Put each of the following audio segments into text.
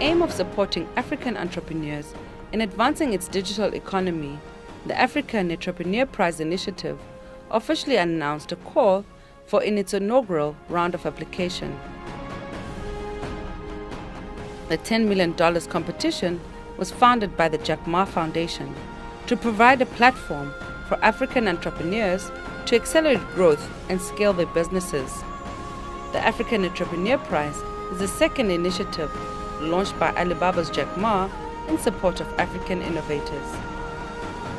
aim of supporting African entrepreneurs in advancing its digital economy, the Africa Netpreneur Prize Initiative officially announced a call for in its inaugural round of application. The $10 million competition was founded by the Jack Ma Foundation to provide a platform for African entrepreneurs to accelerate growth and scale their businesses. The Africa Netpreneur Prize is the second initiative launched by Alibaba's Jack Ma in support of African innovators.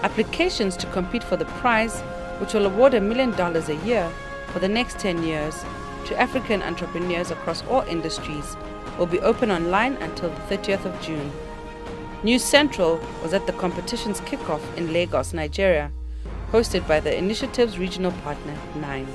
Applications to compete for the prize, which will award $1 million a year for the next 10 years to African entrepreneurs across all industries, will be open online until the 30th of June. News Central was at the competition's kickoff in Lagos, Nigeria, hosted by the initiative's regional partner, 9.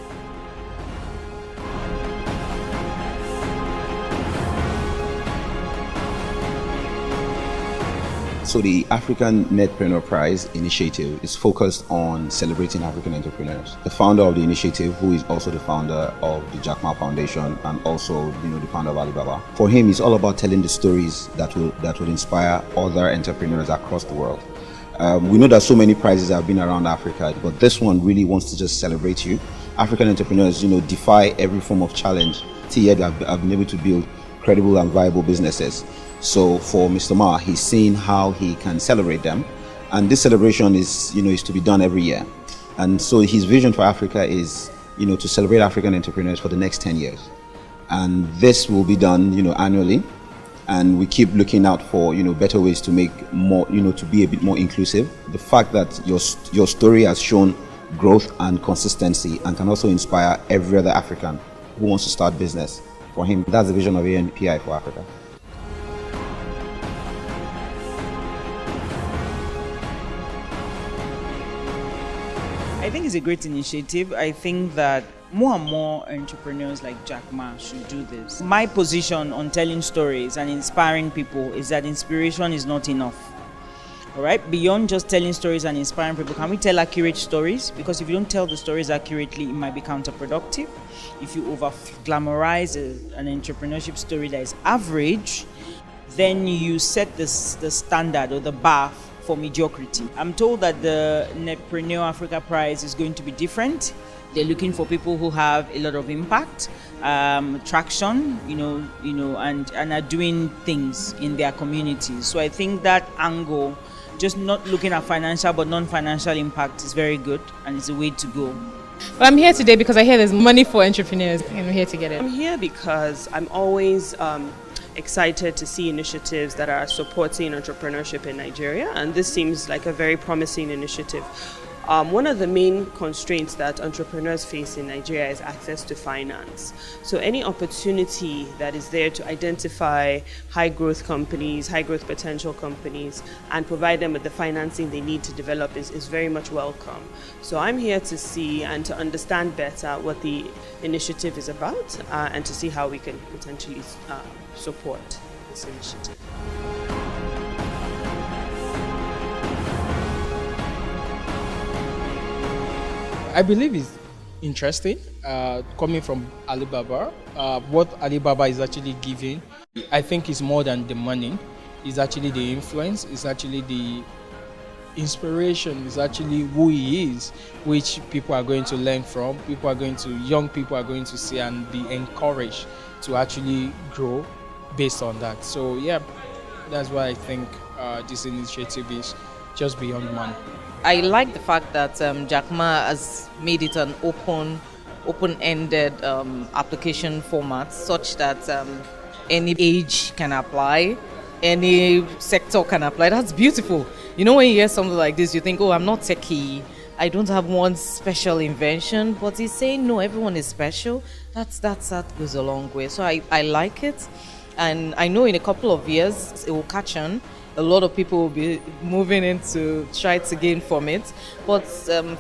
So the African Netpreneur Prize Initiative is focused on celebrating African entrepreneurs. The founder of the initiative, who is also the founder of the Jack Ma Foundation and also, the founder of Alibaba, for him, it's all about telling the stories that will inspire other entrepreneurs across the world. We know that so many prizes have been around Africa, but this one really wants to just celebrate you. African entrepreneurs, defy every form of challenge. Yet have been able to build credible and viable businesses. So for Mr. Ma, he's seeing how he can celebrate them, and this celebration is to be done every year. And so his vision for Africa is to celebrate African entrepreneurs for the next 10 years, and this will be done annually. And we keep looking out for better ways to make more to be a bit more inclusive. The fact that your story has shown growth and consistency and can also inspire every other African who wants to start business. For him, that's the vision of ANPI for Africa. I think it's a great initiative. I think that more and more entrepreneurs like Jack Ma should do this. My position on telling stories and inspiring people is that inspiration is not enough. All right, beyond just telling stories and inspiring people, can we tell accurate stories? Because if you don't tell the stories accurately, it might be counterproductive. If you over-glamorize an entrepreneurship story that is average, then you set the standard or the bar for mediocrity. I'm told that the Netpreneur Africa Prize is going to be different. They're looking for people who have a lot of impact, traction, and are doing things in their communities. So I think that angle, just not looking at financial but non-financial impact, is very good and it's a way to go. Well, I'm here today because I hear there's money for entrepreneurs and I'm here to get it. I'm here because I'm always excited to see initiatives that are supporting entrepreneurship in Nigeria, and this seems like a very promising initiative. One of the main constraints that entrepreneurs face in Nigeria is access to finance. So any opportunity that is there to identify high growth companies, high growth potential companies, and provide them with the financing they need to develop is very much welcome. So I'm here to see and to understand better what the initiative is about and to see how we can potentially support this initiative. I believe it's interesting coming from Alibaba. What Alibaba is actually giving, I think, is more than the money. It's actually the influence, it's actually the inspiration, it's actually who he is, which people are going to learn from, young people are going to see and be encouraged to actually grow based on that. So yeah, that's why I think this initiative is just beyond money. I like the fact that Jack Ma has made it an open-ended application format, such that any age can apply, any sector can apply. That's beautiful. When you hear something like this, you think, oh, I'm not techie, I don't have one special invention, but he's saying, no, everyone is special. That goes a long way. So I like it, and I know in a couple of years it will catch on. A lot of people will be moving in to try to gain from it. But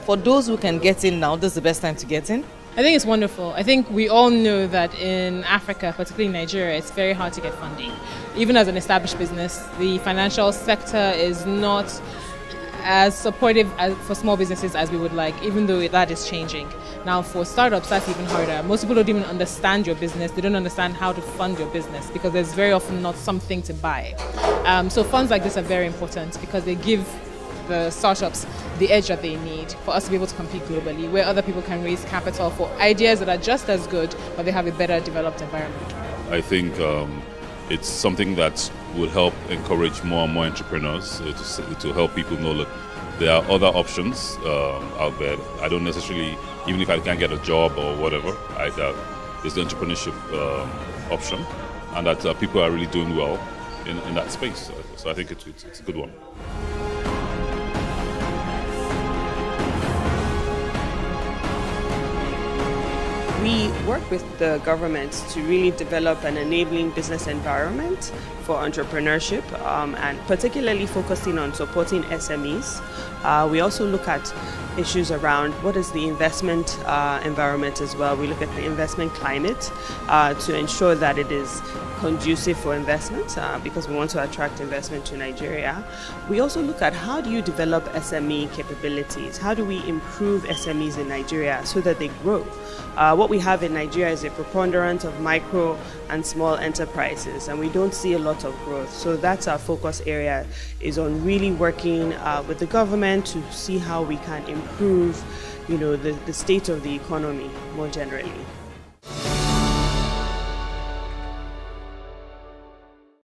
for those who can get in now, this is the best time to get in. I think it's wonderful. I think we all know that in Africa, particularly Nigeria, it's very hard to get funding. Even as an established business, the financial sector is not as supportive for small businesses as we would like, even though that is changing. Now for startups, that's even harder. Most people don't even understand your business. They don't understand how to fund your business because there's very often not something to buy. So funds like this are very important because they give the startups the edge that they need for us to be able to compete globally, where other people can raise capital for ideas that are just as good, but they have a better developed environment. I think it's something that will help encourage more and more entrepreneurs to help people know, look, there are other options out there. I don't necessarily, even if I can't get a job or whatever, there's the entrepreneurship option, and that people are really doing well in that space. So I think it's a good one. We work with the government to really develop an enabling business environment for entrepreneurship, and particularly focusing on supporting SMEs. We also look at issues around what is the investment environment as well. We look at the investment climate to ensure that it is conducive for investment because we want to attract investment to Nigeria. We also look at how do you develop SME capabilities? How do we improve SMEs in Nigeria so that they grow? What we have in Nigeria is a preponderance of micro and small enterprises, and we don't see a lot of growth. So that's our focus area, is on really working with the government to see how we can improve, the state of the economy more generally.